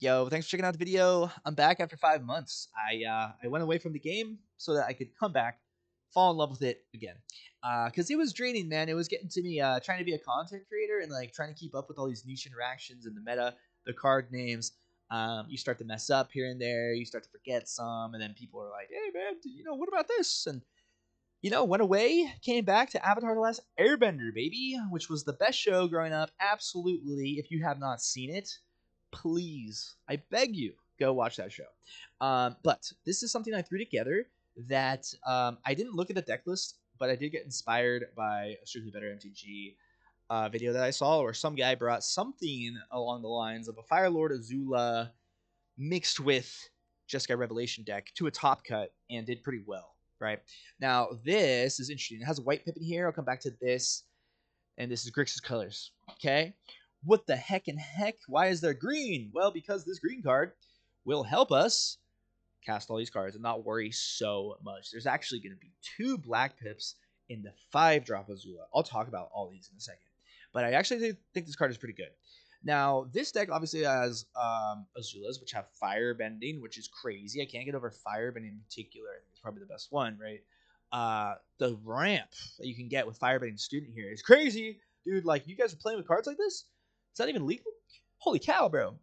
Yo, thanks for checking out the video. I'm back after 5 months. I went away from the game so that I could come back, fall in love with it again. Cause it was draining, man. It was getting to me. Trying to be a content creator and like trying to keep up with all these niche interactions and the meta, the card names. You start to mess up here and there. You start to forget some, and then people are like, "Hey, man, what about this?" And went away, came back to Avatar: The Last Airbender, baby, which was the best show growing up. Absolutely. If you have not seen it, please, I beg you, go watch that show. But this is something I threw together that I didn't look at the deck list, but I did get inspired by a Strictly Better MTG video that I saw, where some guy brought something along the lines of a Fire Lord Azula mixed with Jeski Revelation deck to a top cut and did pretty well, right? Now, this is interesting. It has a white Pippin here. I'll come back to this. And this is Grixis colors, okay? What the heck and heck? Why is there green? Well, because this green card will help us cast all these cards and not worry so much. There's actually going to be 2 black pips in the 5-drop Azula. I'll talk about all these in a second. But I actually think this card is pretty good. Now, this deck obviously has Azulas, which have Firebending, which is crazy. I can't get over Firebending in particular. I think it's probably the best one, right? The ramp that you can get with Firebending Student here is crazy. Dude, like, you guys are playing with cards like this? Is that even legal? Holy cow, bro.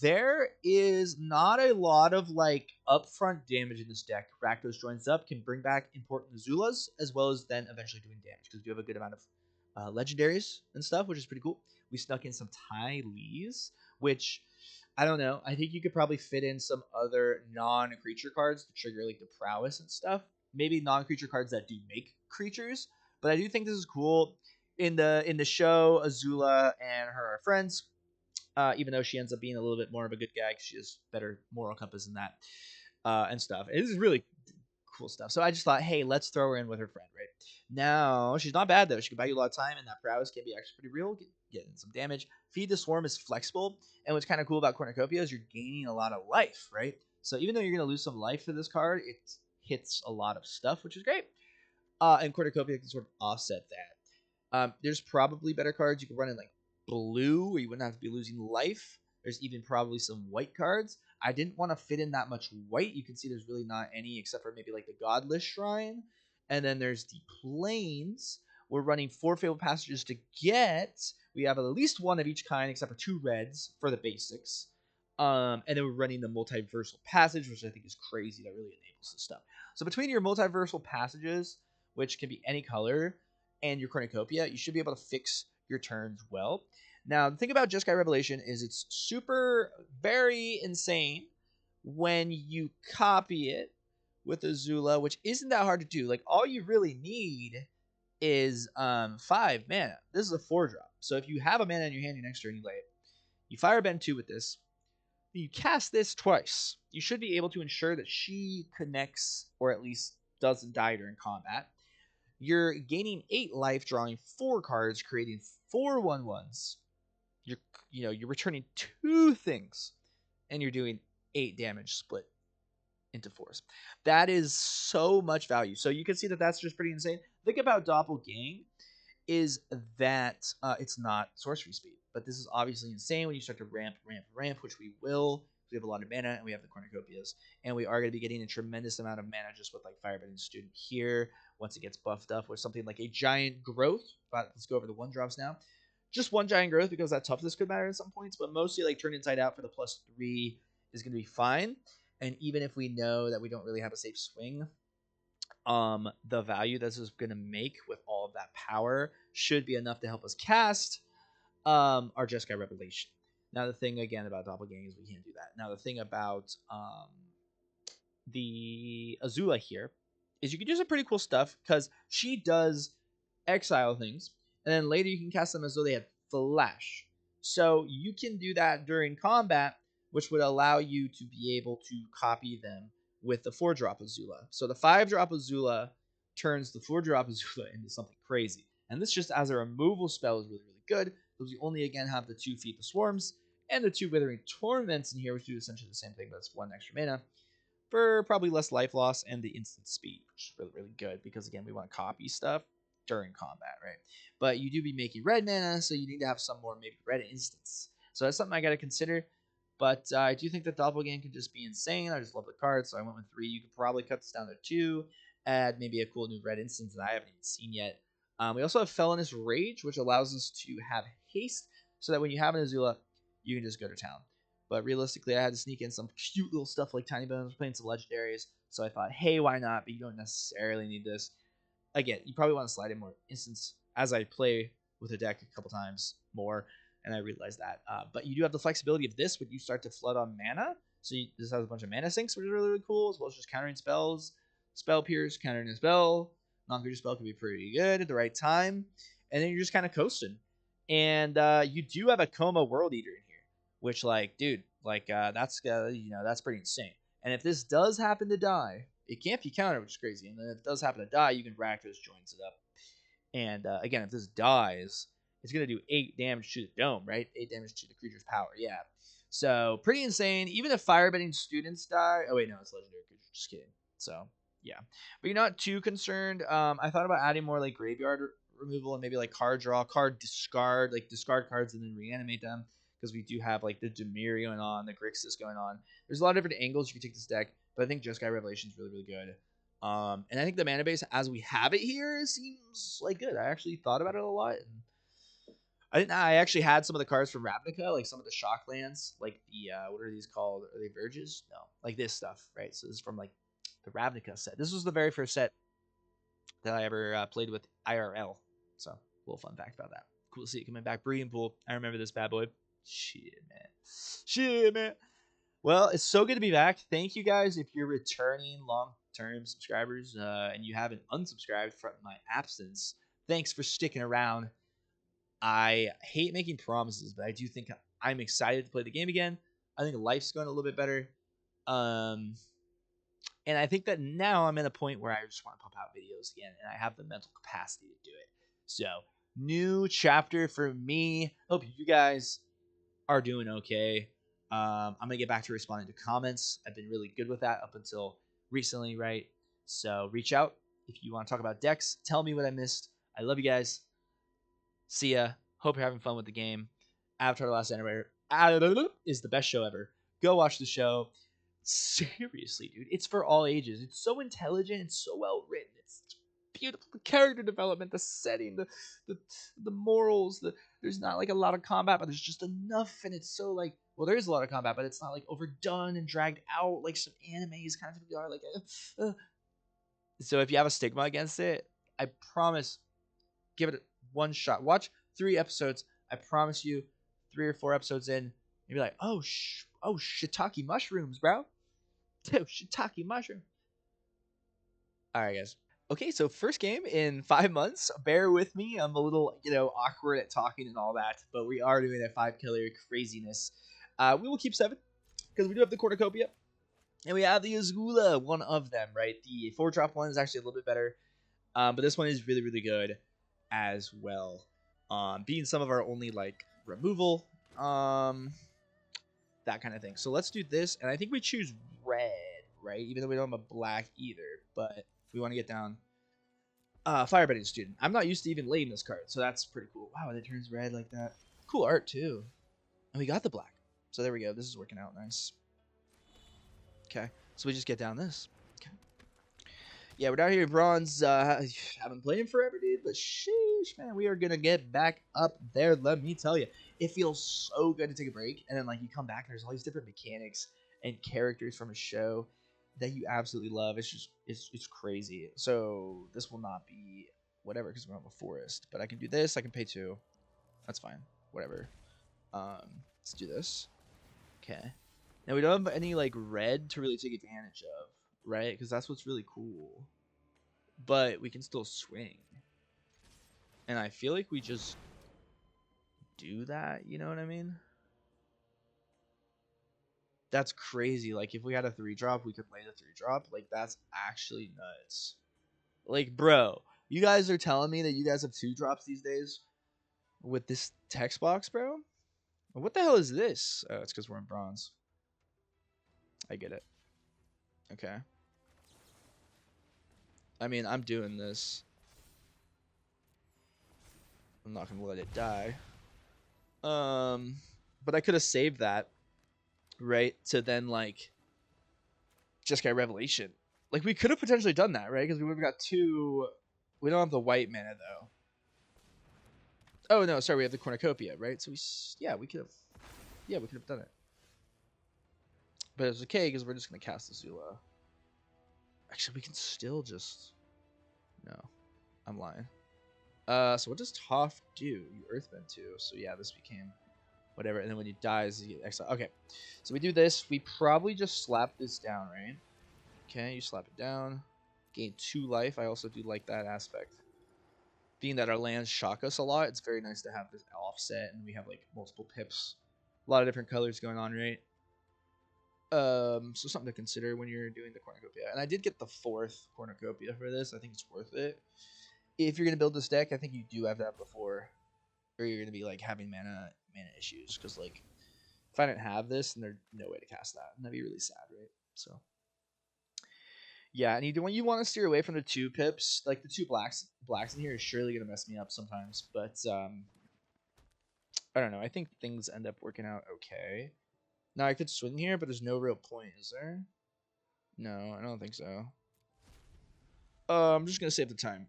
There is not a lot of, like, upfront damage in this deck. Rakdos Joins Up can bring back important Azulas, as well as then eventually doing damage, because you have a good amount of legendaries and stuff, which is pretty cool. We snuck in some Tylees, which, I don't know. I think you could probably fit in some other non-creature cards to trigger, like, the Prowess and stuff. Maybe non-creature cards that do make creatures, but I do think this is cool. In the show, Azula and her are friends, even though she ends up being a little bit more of a good guy because she has better moral compass than that, and stuff. And this is really cool stuff. So I just thought, hey, let's throw her in with her friend, right? Now, she's not bad, though. She can buy you a lot of time, and that Prowess can be actually pretty real, getting some damage. Feed the Swarm is flexible, and what's kind of cool about Cornucopia is you're gaining a lot of life, right? So even though you're going to lose some life for this card, it hits a lot of stuff, which is great. And Cornucopia can sort of offset that. There's probably better cards you can run in, like blue, where you wouldn't have to be losing life. There's even probably some white cards. I didn't want to fit in that much white. You can see there's really not any, except for maybe like the Godless Shrine. And then there's the Plains. We're running 4 Fabled Passages to get. We have at least 1 of each kind, except for 2 reds for the basics. And then we're running the Multiversal Passage, which I think is crazy. That really enables this stuff. So between your Multiversal Passages, which can be any color, and your Cornucopia, you should be able to fix your turns well. Now, the thing about Jeski Revelation is it's super, very insane when you copy it with Azula, which isn't that hard to do. Like, all you really need is 5 mana. This is a 4-drop. So if you have a mana in your hand, your next turn, you lay it. You Firebend 2 with this. You cast this twice. You should be able to ensure that she connects, or at least doesn't die during combat. You're gaining 8 life, drawing 4 cards, creating 4 1/1s. You're returning 2 things, and you're doing 8 damage split into 4s. That is so much value. So you can see that that's just pretty insane. The thing about Doppelgang is that it's not sorcery speed, but this is obviously insane when you start to ramp, which we will. We have a lot of mana, and we have the Cornucopias, and we are going to be getting a tremendous amount of mana just with like Firebending Student here. Once it gets buffed up with something like a Giant Growth. But let's go over the 1-drops now. Just 1 Giant Growth, because that toughness could matter at some points, but mostly like Turn Inside Out for the +3 is going to be fine. And even if we know that we don't really have a safe swing, the value this is going to make with all of that power should be enough to help us cast our Jeski Revelation. Now, the thing, again, about Doppelgang is we can't do that. Now, the thing about the Azula here is you can do some pretty cool stuff, because she does exile things, and then later you can cast them as though they had flash. So you can do that during combat, which would allow you to be able to copy them with the 4-drop Azula. So the 5-drop Azula turns the 4-drop Azula into something crazy. And this just as a removal spell is really, really good, because you only, again, have the 2 Feed the Swarms and the 2 Withering Torments in here, which do essentially the same thing, but it's 1 extra mana for probably less life loss and the instant speed, which is really, really good, because, again, we want to copy stuff during combat, right? But you do be making red mana, so you need to have some more maybe red instants. So that's something I got to consider. But I do think that Doppelgang can just be insane. I just love the card, so I went with 3. You could probably cut this down to 2, add maybe a cool new red instance that I haven't even seen yet. We also have Felonious Rage, which allows us to have haste, so that when you have an Azula, you can just go to town. But realistically, I had to sneak in some cute little stuff like Tinybones, playing some legendaries, so I thought, hey, why not? But you don't necessarily need this. Again, you probably want to slide in more instance as I play with a deck a couple times more, and I realized that. But you do have the flexibility of this when you start to flood on mana. So this has a bunch of mana sinks, which is really, really cool, as well as just countering spells. Spell Pierce, countering a spell. Non-creature spell can be pretty good at the right time. And then you're just kind of coasting. And you do have a Koma World Eater in here, which, like, dude, like, that's pretty insane. And if this does happen to die, it can't be countered, which is crazy. And then if it does happen to die, you can Rakdos Joins It Up. And again, if this dies, it's going to do 8 damage to the dome, right? 8 damage to the creature's power, yeah. So, pretty insane. Even if Firebending Students die... Oh, wait, no, it's Legendary Creature. Just kidding. So, yeah. But you're not too concerned. I thought about adding more, like, graveyard removal and maybe, like, card draw, card discard. Like, discard cards and then reanimate them. Because we do have, like, the Dimir going on, the Grixis going on. There's a lot of different angles you can take this deck. But I think Jeski Revelation is really, really good. And I think the mana base, as we have it here, seems like good. I actually thought about it a lot. And I actually had some of the cards from Ravnica, like some of the shock lands, like the what are these called? Are they Verges? No, like this stuff, right? So this is from like the Ravnica set. This was the very first set that I ever played with IRL. So a little fun fact about that. Cool to see it coming back. Breeding Pool. I remember this bad boy. Shit, man. Well, it's so good to be back. Thank you guys if you're returning long-term subscribers and you haven't unsubscribed from my absence. Thanks for sticking around. I hate making promises, but I do think I'm excited to play the game again. I think life's going a little bit better. And I think that now I'm at a point where I just want to pump out videos again, and I have the mental capacity to do it. So, new chapter for me. Hope you guys are doing okay. I'm going to get back to responding to comments. I've been really good with that up until recently, right? So reach out if you want to talk about decks. Tell me what I missed. I love you guys. See ya. Hope you're having fun with the game. Avatar: The Last Airbender is the best show ever. Go watch the show. Seriously, dude. It's for all ages. It's so intelligent. It's so well written. It's beautiful. The character development, the setting, the morals. There's not like a lot of combat, but there's just enough, and it's so like... Well, there is a lot of combat, but it's not like overdone and dragged out like some animes kind of are. Like, so if you have a stigma against it, I promise, give it one shot. Watch 3 episodes. I promise you, 3 or 4 episodes in, you'll be like, oh shiitake mushrooms, bro. Dude, shiitake mushroom. All right, guys. Okay, so first game in 5 months. Bear with me. I'm a little, awkward at talking and all that, but we are doing a 5-killer craziness. We will keep 7 because we do have the Cornucopia, and we have the Azula, one of them, right? The 4-drop one is actually a little bit better, but this one is really, really good as well. Being some of our only like removal, that kind of thing. So let's do this, and I think we choose red, right? Even though we don't have a black either, but we want to get down. Firebending Student. I'm not used to even laying this card, so that's pretty cool. Wow, it turns red like that. Cool art too, and we got the black. So there we go. This is working out nice. Okay, so we just get down this. Okay. Yeah, we're down here in bronze. Haven't played in forever, dude. But sheesh, man, we are gonna get back up there. Let me tell you, it feels so good to take a break, and then like you come back, and there's all these different mechanics and characters from a show that you absolutely love. It's just it's crazy. So this will not be whatever because we're on a forest. But I can do this. I can pay 2. That's fine. Whatever. Let's do this. Okay. Now we don't have any like red to really take advantage of, right? Because that's what's really cool. But we can still swing. And I feel like we just do that, you know what I mean? That's crazy. Like if we had a 3-drop, we could play the 3-drop. Like that's actually nuts. Like, bro, you guys are telling me that you guys have 2-drops these days with this text box, bro? What the hell is this? Oh, it's because we're in bronze. I get it. Okay. I mean, I'm doing this. I'm not gonna let it die. But I could have saved that. right? To then like Jeski Revelation. Like we could have potentially done that, right? Because we would have got 2. We don't have the white mana though. Oh no, sorry, we have the Cornucopia, right? So we could have done it. But it's okay because we're just gonna cast Azula. Actually, we can still just. No, I'm lying. So what does Toph do? You Earthbend too. So yeah, this became whatever. And then when he dies, you get exile. Okay, so we do this. We probably just slap this down, right? Okay, you slap it down. Gain 2 life. I also do like that aspect. Being that our lands shock us a lot, it's very nice to have this offset, and we have like multiple pips, a lot of different colors going on, right? So something to consider when you're doing the Cornucopia. And I did get the 4th Cornucopia for this. I think it's worth it. If you're gonna build this deck, I think you do have that before, or you're gonna be like having mana issues. Because like, if I didn't have this, then there's no way to cast that, and that'd be really sad, right? So, yeah, and you want to steer away from the 2 pips. Like the 2 blacks in here is surely gonna mess me up sometimes, but I don't know. I think things end up working out okay. Now I could swing here, but there's no real point, is there? No, I don't think so. I'm just gonna save the time.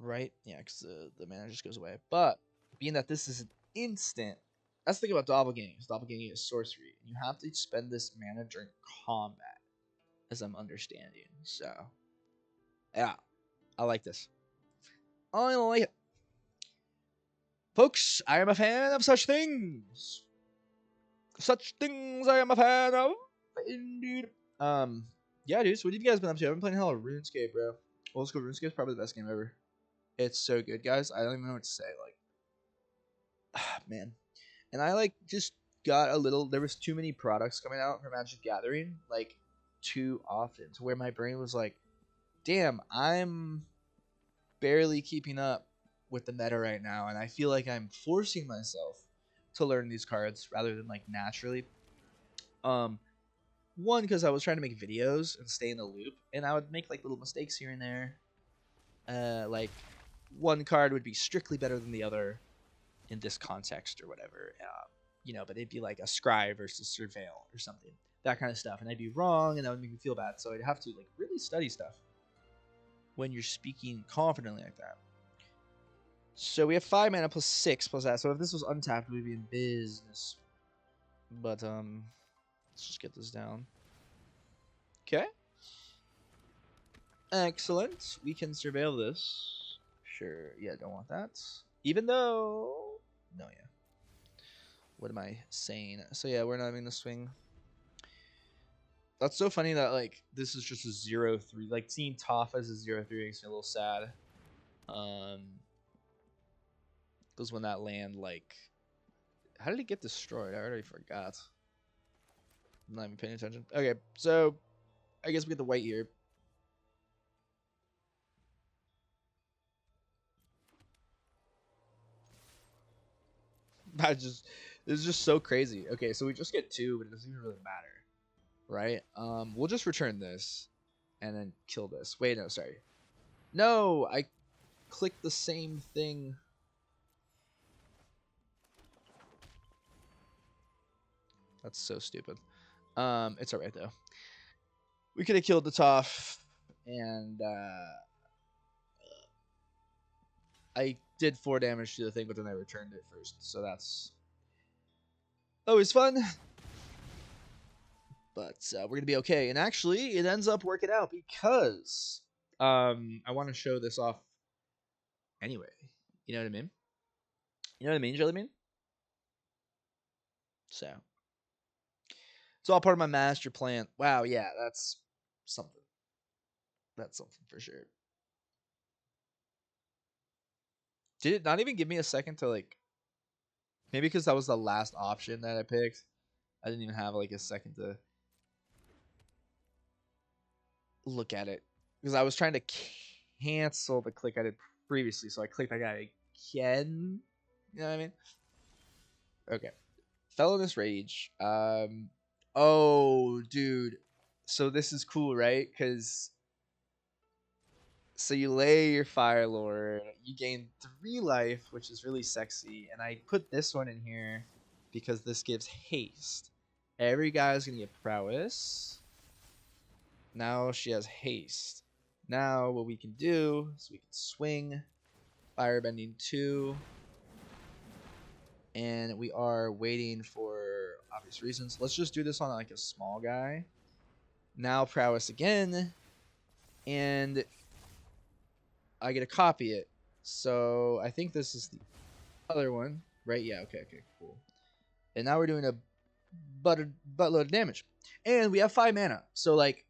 Right? Yeah, because the mana just goes away. But being that this is an instant, that's the thing about Doppelgang. Doppelgang is sorcery. You have to spend this mana during combat, as I'm understanding. So, yeah, I like this. I like it. Folks, I am a fan of such things. Such things I am a fan of. Indeed. Yeah, dude. So what have you guys been up to? I've been playing a hell of RuneScape, bro. Old school RuneScape is probably the best game ever. It's so good, guys. I don't even know what to say. Like, man. And I like just got a little. There was too many products coming out for Magic Gathering, like too often, to where my brain was like, "Damn, I'm barely keeping up with the meta right now," and I feel like I'm forcing myself to learn these cards rather than like naturally. One, because I was trying to make videos and stay in the loop, and I would make like little mistakes here and there. Like one card would be strictly better than the other in this context or whatever, but it'd be like a Scry versus Surveil or something, that kind of stuff, and I'd be wrong, and that would make me feel bad. So I'd have to like really study stuff when you're speaking confidently like that. So we have 5 mana plus 6 plus that. So if this was untapped, we'd be in business. But let's just get this down. Okay. Excellent. We can surveil this. Sure. Yeah, don't want that. Even though... No, yeah. What am I saying? So yeah, we're not having the swing. That's so funny that like this is just a 0-3. Like seeing Toph as a 0-3 makes me a little sad. Because when that land like... How did it get destroyed? I already forgot. I'm not even paying attention. Okay, so I guess we get the white here. This is just so crazy. Okay, so we just get 2, but it doesn't even really matter, right? We'll just return this and then kill this. Wait, no, sorry. No, I clicked the same thing. That's so stupid. It's alright though. We could have killed the Toph, and I did 4 damage to the thing, but then I returned it first, so that's always fun. But we're gonna be okay. And actually, it ends up working out because I want to show this off anyway. You know what I mean? You know what I mean, Jelly Bean? So it's all part of my master plan. Wow, yeah, that's something. That's something for sure. Did it not even give me a second to like? Maybe because that was the last option that I picked. I didn't even have like a second to look at it because I was trying to cancel the click I did previously, so I clicked that guy again. You know what I mean? Okay. Felonious Rage. Oh, dude. So this is cool, right? Because so you lay your Fire Lord, you gain 3 life, which is really sexy, and I put this one in here because this gives haste. Every guy's gonna get Prowess. Now she has haste. Now what we can do is we can swing Firebending 2. And we are waiting for obvious reasons. Let's just do this on like a small guy. Now Prowess again. And I get to copy it. So I think this is the other one. Right? Yeah, okay, cool. And now we're doing a buttload of damage. And we have 5 mana. So like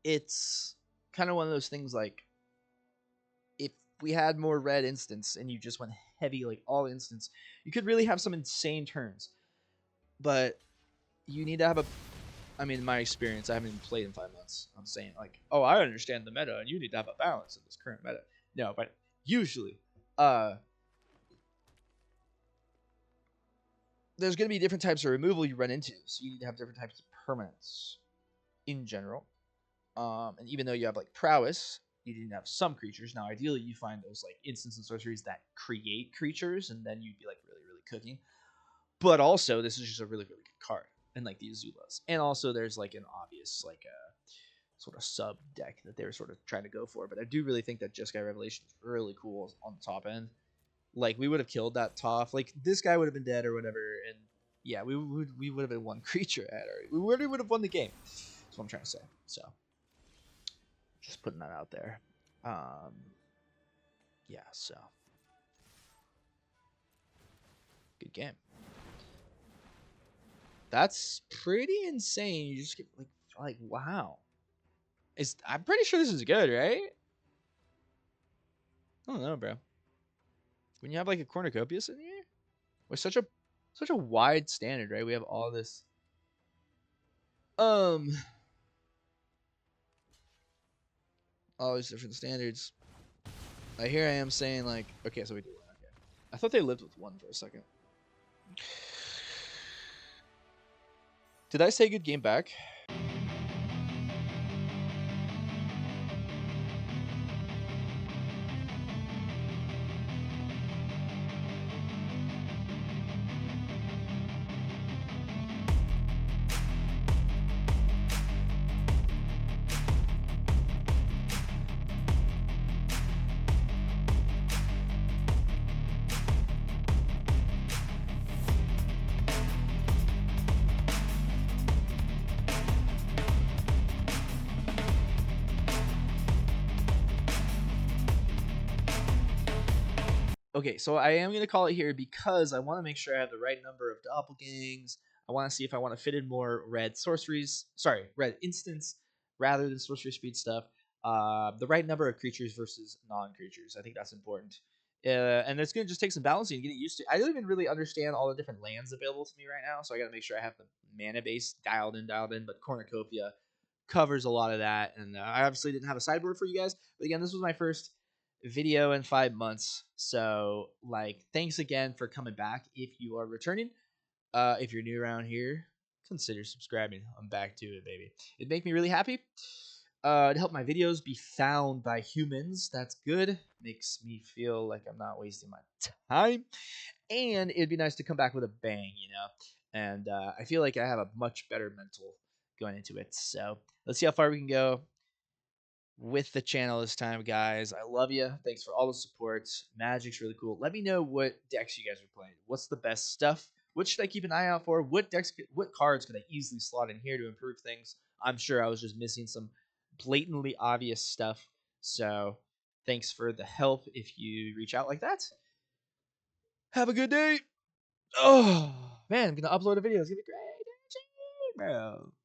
it's kind of one of those things like if we had more red instants and you just went heavy like all instants, you could really have some insane turns. But you need to have a I mean, in my experience, I haven't even played in 5 months. I'm saying like, oh, I understand the meta and you need to have a balance in this current meta. No, but usually there's going to be different types of removal you run into. So you need to have different types of permanents in general. And even though you have like Prowess, you need to have some creatures. Now, ideally, you find those like instants and sorceries that create creatures, and then you'd be like really, really cooking. But also, this is just a really, really good card, and like the Azulas. And also, there's like an obvious like sort of sub deck that they were sort of trying to go for. But I do really think that Jeski Revelation is really cool on the top end. Like we would have killed that Toph. Like this guy would have been dead or whatever, and yeah, we would have been one creature at already. We would have won the game. That's what I'm trying to say. So just putting that out there. Yeah, so good game. That's pretty insane. You just get like wow. I'm pretty sure this is good, right? I don't know, bro. When you have like a cornucopia in here with such a wide standard, right? We have all this all these different standards. Here I am saying like, okay, so we do one. Okay, I thought they lived with one for a second. Did I say good game back? Okay, so I am going to call it here because I want to make sure I have the right number of Doppelgangs. I want to see if I want to fit in more red instants rather than sorcery speed stuff. The right number of creatures versus non-creatures. I think that's important. And it's going to just take some balancing and getting used to. I don't even really understand all the different lands available to me right now, so I got to make sure I have the mana base dialed in. But Cornucopia covers a lot of that, and I obviously didn't have a sideboard for you guys. But again, this was my first video in 5 months, so like thanks again for coming back. If you are returning, if you're new around here, consider subscribing. I'm back to it, baby. It'd make me really happy. To help my videos be found by humans, that's good. Makes me feel like I'm not wasting my time, and it'd be nice to come back with a bang, and I feel like I have a much better mental going into it. So let's see how far we can go with the channel this time, guys. I love you. Thanks for all the support. Magic's really cool. Let me know what decks you guys are playing. What's the best stuff? What should I keep an eye out for? What cards could I easily slot in here to improve things? I'm sure I was just missing some blatantly obvious stuff. So thanks for the help if you reach out like that. Have a good day. Oh man, I'm gonna upload a video. It's gonna be great, bro.